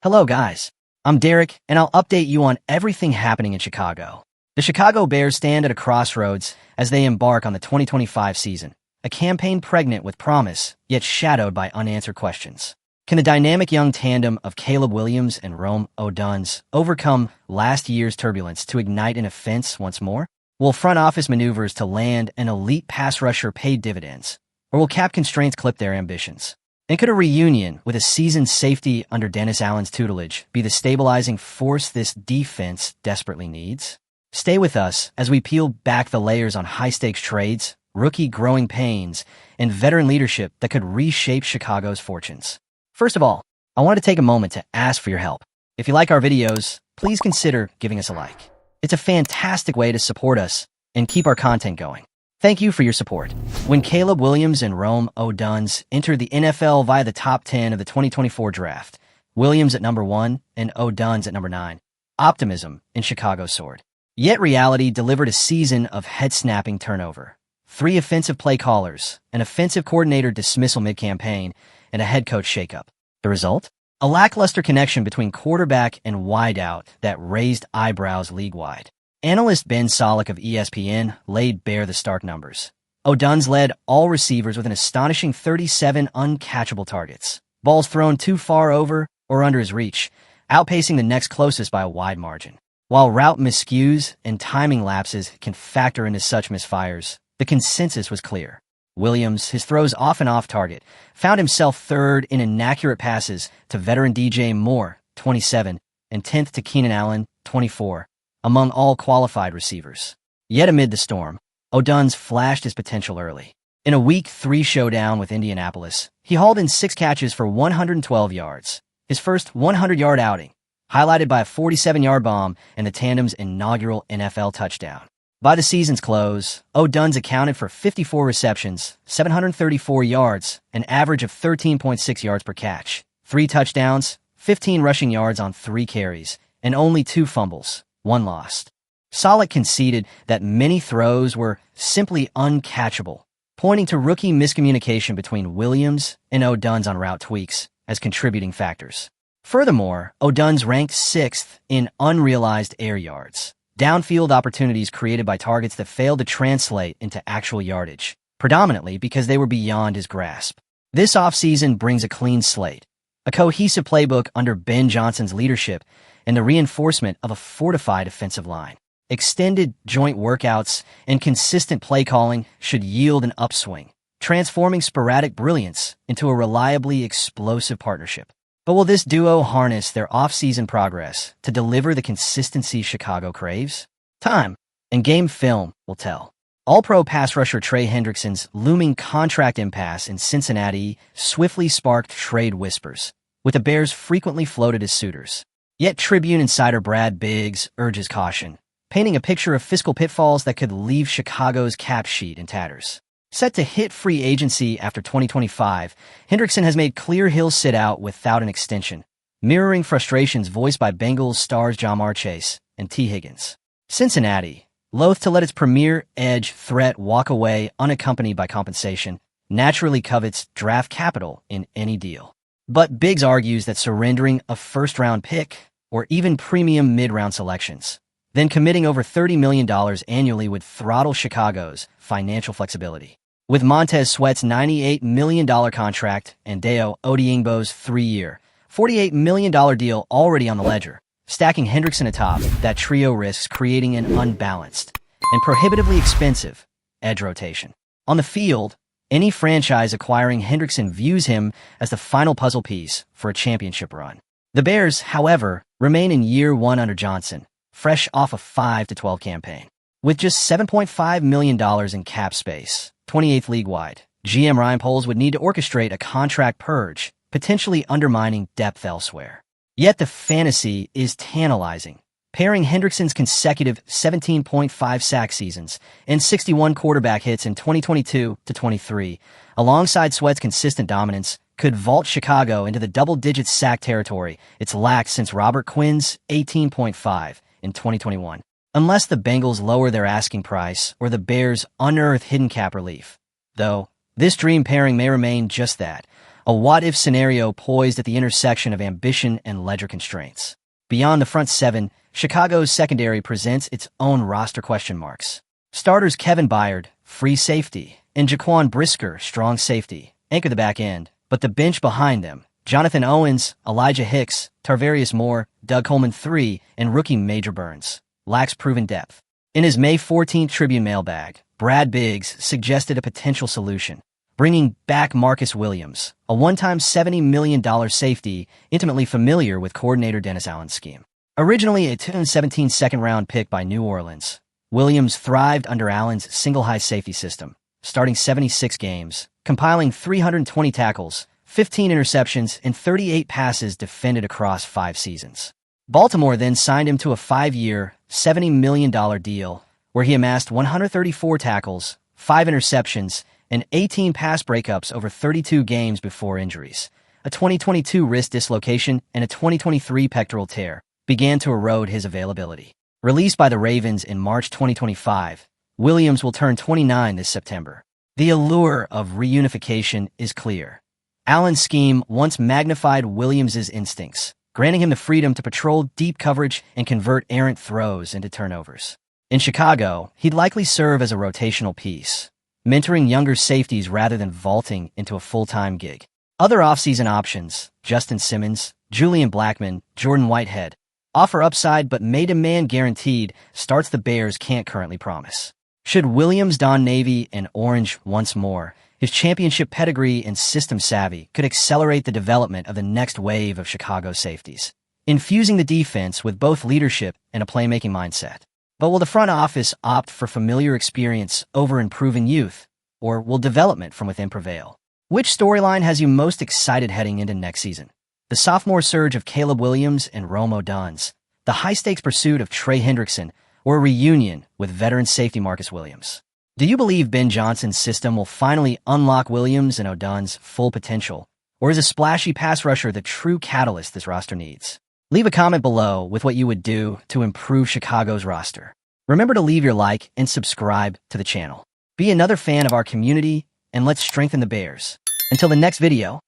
Hello guys, I'm Derek and I'll update you on everything happening in Chicago. The Chicago Bears stand at a crossroads as they embark on the 2025 season, a campaign pregnant with promise, yet shadowed by unanswered questions. Can the dynamic young tandem of Caleb Williams and Rome Oduns overcome last year's turbulence to ignite an offense once more? Will front office maneuvers to land an elite pass rusher pay dividends? Or will cap constraints clip their ambitions? And could a reunion with a seasoned safety under Dennis Allen's tutelage be the stabilizing force this defense desperately needs? Stay with us as we peel back the layers on high-stakes trades, rookie growing pains, and veteran leadership that could reshape Chicago's fortunes. First of all, I want to take a moment to ask for your help. If you like our videos, please consider giving us a like. It's a fantastic way to support us and keep our content going. Thank you for your support. When Caleb Williams and Rome Oduns entered the NFL via the top 10 of the 2024 draft, Williams at number 1 and Oduns at number 9, optimism in Chicago soared. Yet reality delivered a season of head-snapping turnover. 3 offensive play callers, an offensive coordinator dismissal mid-campaign, and a head coach shakeup. The result? A lackluster connection between quarterback and wideout that raised eyebrows league-wide. Analyst Ben Solak of ESPN laid bare the stark numbers. Oduns led all receivers with an astonishing 37 uncatchable targets, balls thrown too far over or under his reach, outpacing the next closest by a wide margin. While route miscues and timing lapses can factor into such misfires, the consensus was clear. Williams, his throws often off target, found himself third in inaccurate passes to veteran DJ Moore, 27, and 10th to Keenan Allen, 24. Among all qualified receivers. Yet amid the storm, Oduns flashed his potential early. In a Week 3 showdown with Indianapolis, he hauled in 6 catches for 112 yards, his first 100-yard outing, highlighted by a 47-yard bomb and the tandem's inaugural NFL touchdown. By the season's close, Oduns accounted for 54 receptions, 734 yards, an average of 13.6 yards per catch, 3 touchdowns, 15 rushing yards on 3 carries, and only 2 fumbles. 1 lost. Solak conceded that many throws were simply uncatchable, pointing to rookie miscommunication between Williams and Oduns on route tweaks as contributing factors. Furthermore, Oduns ranked 6th in unrealized air yards, downfield opportunities created by targets that failed to translate into actual yardage, predominantly because they were beyond his grasp. This offseason brings a clean slate, a cohesive playbook under Ben Johnson's leadership, and the reinforcement of a fortified offensive line. Extended joint workouts and consistent play calling should yield an upswing, transforming sporadic brilliance into a reliably explosive partnership. But will this duo harness their off-season progress to deliver the consistency Chicago craves? Time and game film will tell. All-Pro pass rusher Trey Hendrickson's looming contract impasse in Cincinnati swiftly sparked trade whispers, with the Bears frequently floated as suitors. Yet Tribune insider Brad Biggs urges caution, painting a picture of fiscal pitfalls that could leave Chicago's cap sheet in tatters. Set to hit free agency after 2025, Hendrickson has made clear he'll sit out without an extension, mirroring frustrations voiced by Bengals stars Jamar Chase and T. Higgins. Cincinnati, loath to let its premier edge threat walk away unaccompanied by compensation, naturally covets draft capital in any deal. But Biggs argues that surrendering a first-round pick or even premium mid-round selections, then committing over $30 million annually would throttle Chicago's financial flexibility. With Montez Sweat's $98 million contract and Dayo Odeyingbo's 3-year, $48 million deal already on the ledger, stacking Hendrickson atop, that trio risks creating an unbalanced and prohibitively expensive edge rotation. On the field, any franchise acquiring Hendrickson views him as the final puzzle piece for a championship run. The Bears, however, remain in year 1 under Johnson, fresh off a 5-12 campaign. With just $7.5 million in cap space, 28th league-wide, GM Ryan Poles would need to orchestrate a contract purge, potentially undermining depth elsewhere. Yet the fantasy is tantalizing. Pairing Hendrickson's consecutive 17.5 sack seasons and 61 quarterback hits in 2022 to 23, alongside Sweat's consistent dominance, could vault Chicago into the double-digit sack territory it's lacked since Robert Quinn's 18.5 in 2021. Unless the Bengals lower their asking price or the Bears unearth hidden cap relief. Though, this dream pairing may remain just that, a what-if scenario poised at the intersection of ambition and ledger constraints. Beyond the front seven, Chicago's secondary presents its own roster question marks. Starters Kevin Byard, free safety, and Jaquan Brisker, strong safety, anchor the back end, but the bench behind them, Jonathan Owens, Elijah Hicks, Tarvarius Moore, Doug Coleman III, and rookie Major Burns, lacks proven depth. In his May 14th Tribune mailbag, Brad Biggs suggested a potential solution, bringing back Marcus Williams, a one-time $70 million safety intimately familiar with coordinator Dennis Allen's scheme. Originally a 2017 second-round pick by New Orleans, Williams thrived under Allen's single-high safety system, starting 76 games, compiling 320 tackles, 15 interceptions, and 38 passes defended across 5 seasons. Baltimore then signed him to a 5-year, $70 million deal, where he amassed 134 tackles, 5 interceptions, and 18 pass breakups over 32 games before injuries. A 2022 wrist dislocation and a 2023 pectoral tear began to erode his availability. Released by the Ravens in March 2025, Williams will turn 29 this September. The allure of reunification is clear. Allen's scheme once magnified Williams's instincts, granting him the freedom to patrol deep coverage and convert errant throws into turnovers. In Chicago, he'd likely serve as a rotational piece, mentoring younger safeties rather than vaulting into a full-time gig. Other offseason options, Justin Simmons, Julian Blackmon, Jordan Whitehead, offer upside but may demand guaranteed starts the Bears can't currently promise. Should Williams don navy and orange once more, his championship pedigree and system savvy could accelerate the development of the next wave of Chicago safeties, infusing the defense with both leadership and a playmaking mindset. But will the front office opt for familiar experience over improving youth, or will development from within prevail? Which storyline has you most excited heading into next season? The sophomore surge of Caleb Williams and Rome Oduns, the high-stakes pursuit of Trey Hendrickson, or a reunion with veteran safety Marcus Williams? Do you believe Ben Johnson's system will finally unlock Williams and Oduns' full potential, or is a splashy pass rusher the true catalyst this roster needs? Leave a comment below with what you would do to improve Chicago's roster. Remember to leave your like and subscribe to the channel. Be another fan of our community, and let's strengthen the Bears. Until the next video.